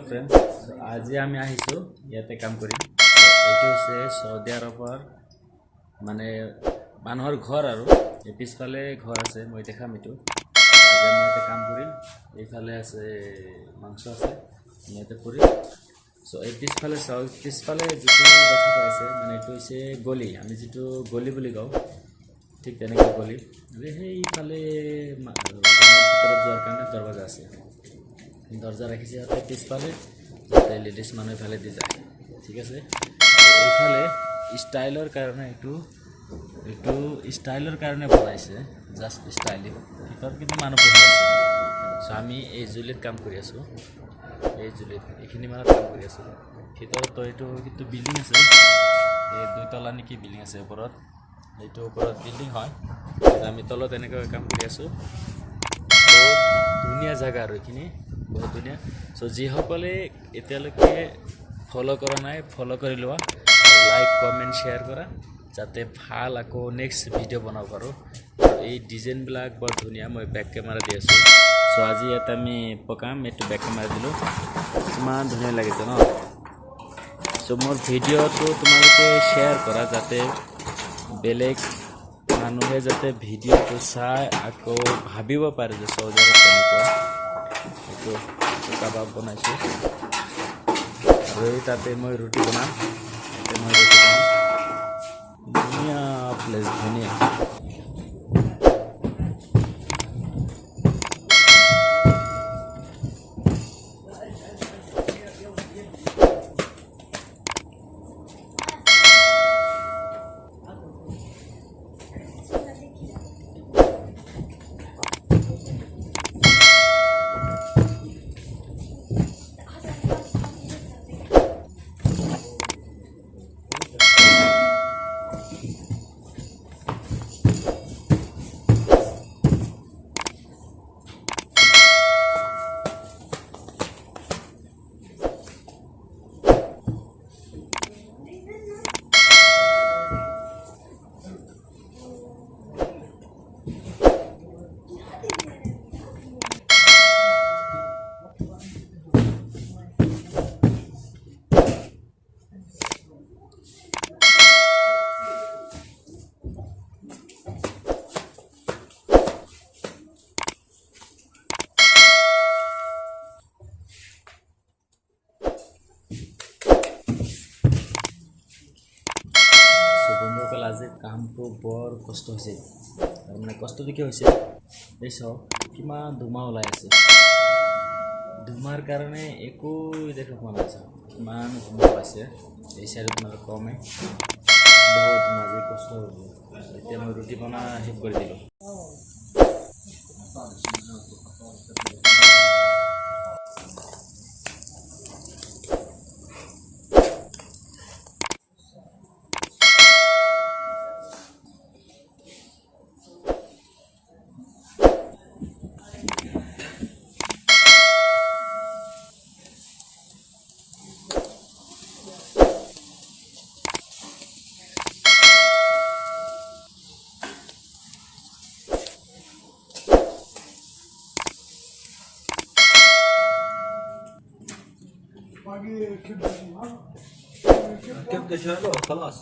friends आज আমি আহিছো ইয়াতে কাম কৰিম এইটো হৈছে সৌদি আৰবৰ মানে মানুহৰ ঘৰ আৰু এই পিছফালে ঘৰ আছে মই দেখাম এইটো আজি আমি ইয়াতে কাম কৰিম এইফালে আছে মাংস আছে ইয়াতে কৰিম সো এই পিছফালে চাও পিছফালে যেটো দেখা পাইছে মানে এইটো হৈছে গলি আমি যেটো গলি বুলি কওঁ ঠিক তেনেকৈ গলি এইফালে ভিতৰত যোৱাৰ কাৰণে দৰজা আছে দরজা রাখিছে হাতে পিছফালে যাতে লেডিস মানুষ ফেলে দিয়ে যায় ঠিক আছে এইফালে স্টাইলের কারণে একটু স্টাইলের কারণে বনাইছে জাস্ট স্টাইলিং ভিতর কিন্তু মানুষ বসে আছে সো আমি এই জুলিত কাম কৰি আছো এই জুলিত এইখিনি মানে কাম কৰি আছো ভিতৰত তো এইটো কিন্তু বিল্ডিং আছে এই দুইতলা নেকি বিল্ডিং আছে ওপৰত এইটো ওপৰত বিল্ডিং হয় আমি তলত এনেকৈ কাম কৰি আছো বহুত ধুনীয়া জায়গা আৰু এইখিনি बहुत धुनिया सो जिसकले एतियालके फलो करा ना फलो कर लोआ लाइक कमेंट शेयर करा जाते ভাল आको नेक्स्ट भिडिओ बनाब पारो এই ডিজাইন বিলাক বৰ ধুনিয়া মই ব্যাক ক্যামেরা দি আছো সো আজি এটা আমি পকাম এটো ব্যাক ক্যামেরা দিলো ইমান ধুনিয়া লাগিছে ন সো মোৰ ভিডিওটো তোমালোকে শেয়াৰ কৰা যাতে বেলেগ মানুহে যাতে ভিডিওটো চাই আকৌ ভাবিব পাৰে যে সৌদি আৰব কেনেকুৱা तो कबाब बनाइছো আৰু তাতে মই ৰুটি বনাম ধুনীয়া প্লেস ধুনীয়া আজি কামটো বৰ কষ্ট হৈছে মানে কষ্ট কি হৈছে এই সব কিমান ধুমা ওলাই আছে ধুমাৰ কাৰণে একো দেখা পোৱা নাযায় কিমান ধুমা আছে এই সাইডত মানে কমে বহুত মাজে কষ্ট হ'ব এতিয়া মই ৰুটি বনা শেষ কৰি দিলো كيف تشغله خلاص